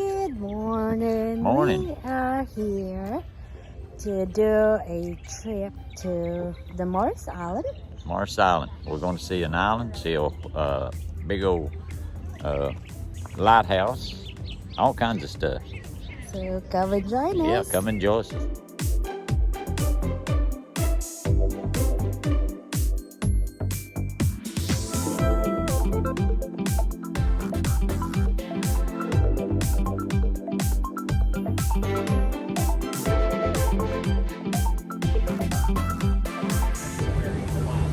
Good morning. Morning. We are here to do a trip to the Morris Island. Morris Island. We're going to see an island, see a big old lighthouse, all kinds of stuff. So come and join us. Yeah, come and join us.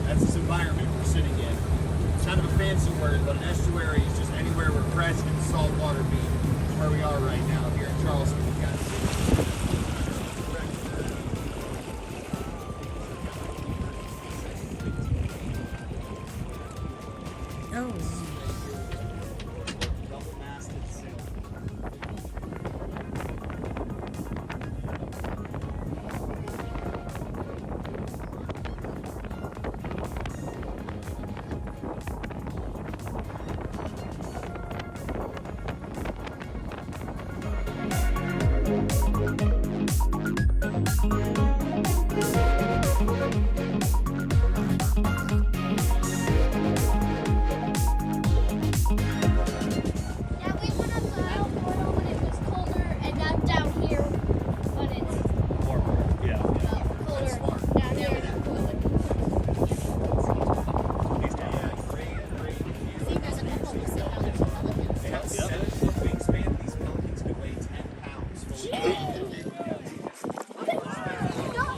That's this environment we're sitting in. It's kind of a fancy word, but an estuary is just anywhere where fresh and salt water meet. That's where we are right now here in Charleston. You guys see. Oh. Double-masted sail.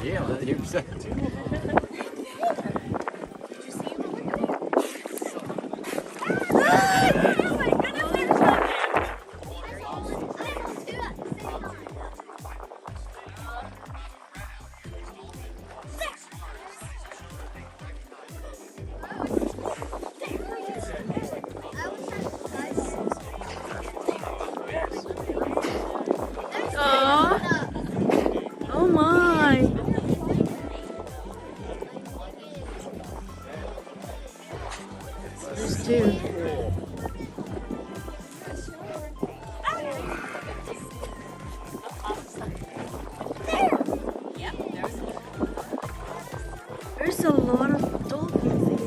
Yeah, you said Oh my. There's two. There's a lot of dolphins here.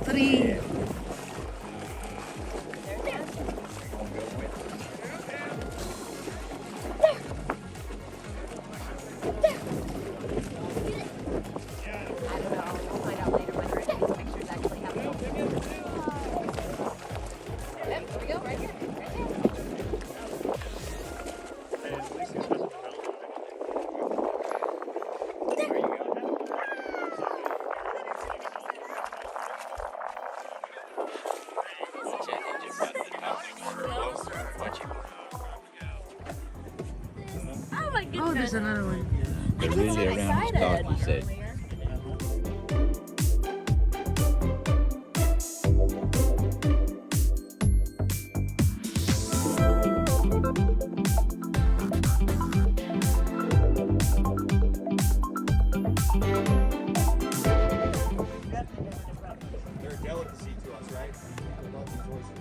Three. Oh, there's another one. they're really around the dock, you said. They're a delicacy to us, right? We love these oysters.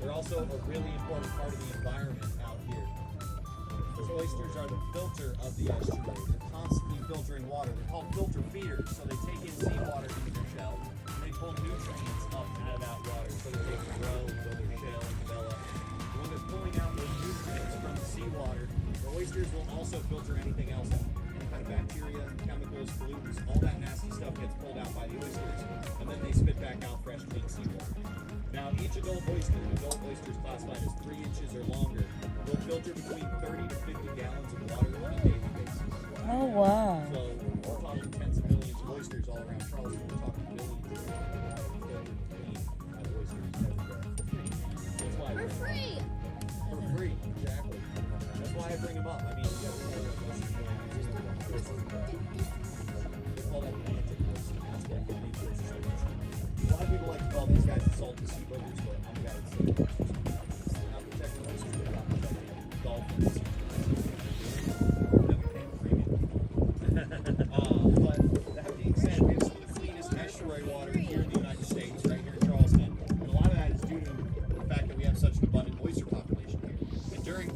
They're also a really important part of the environment out here. Those oysters are the filter of the estuary. They're constantly filtering water. They're called filter feeders, so they take in seawater into their shell, and they pull nutrients up out of that water so that they can grow, build their shell, and develop. And when they're pulling out those nutrients from the seawater, the oysters will also filter anything else out. Any kind of bacteria, chemicals, pollutants, all that nasty stuff gets pulled out by the oysters, and then they spit back out fresh, clean seawater. Now, each adult oyster is classified as 3 inches or longer, will filter between 30 to 50 gallons of water on a daily basis. Oh wow. So we're talking tens of millions of oysters all around Charleston. We're talking billions of filtered clean oysters every day. That's why For free.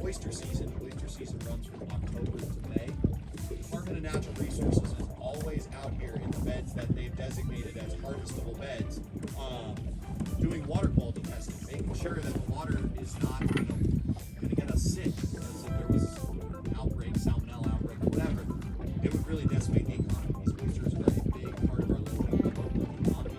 oyster season. Oyster season runs from October to May. The Department of Natural Resources is always out here in the beds that they've designated as harvestable beds, doing water quality testing, making sure that the water is not going to get us sick, because if there was an outbreak, salmonella outbreak, whatever, it would really decimate the economy. These oysters are a big part of our local economy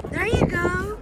There you go.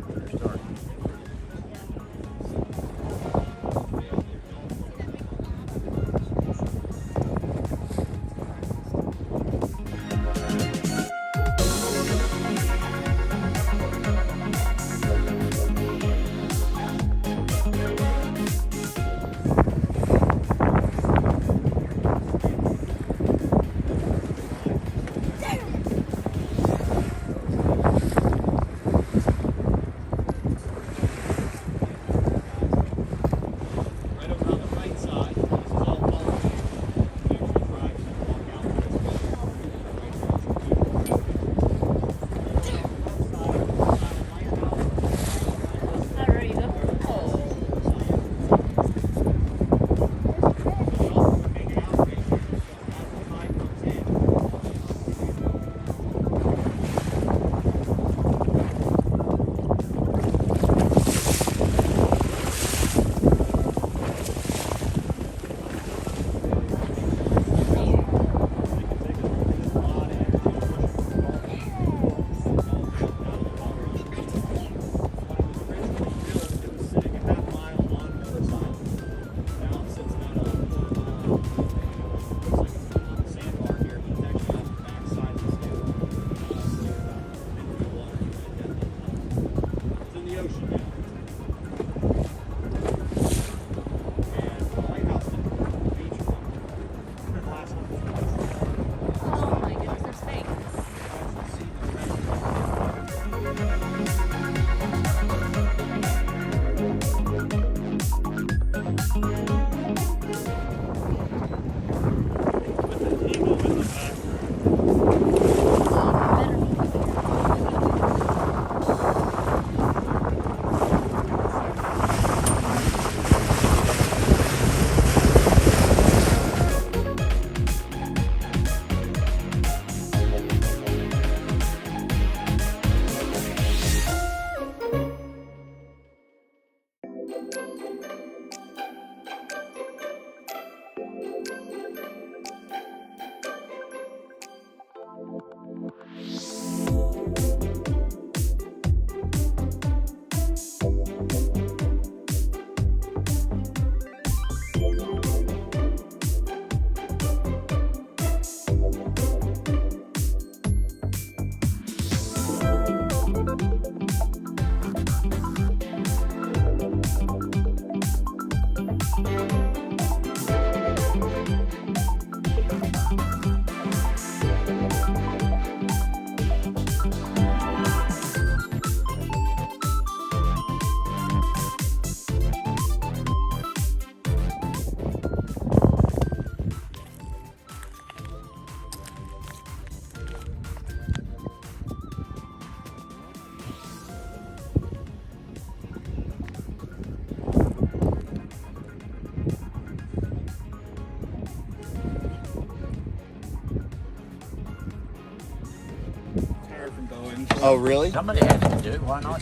Oh, really? Somebody has to do it. Why not?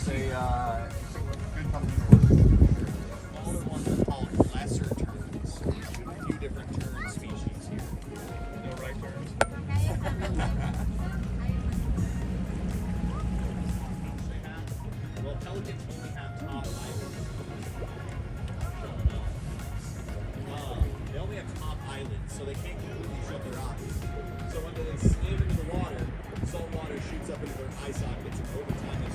All the ones are called lesser terns. We have a few different tern species here. No right terns. Well, pelicans only have top eyelids. They only have top eyelids. eyelids, so they can't completely shut their eyes. So when they swim into the water, salt water shoots up into their eye sockets, and over time they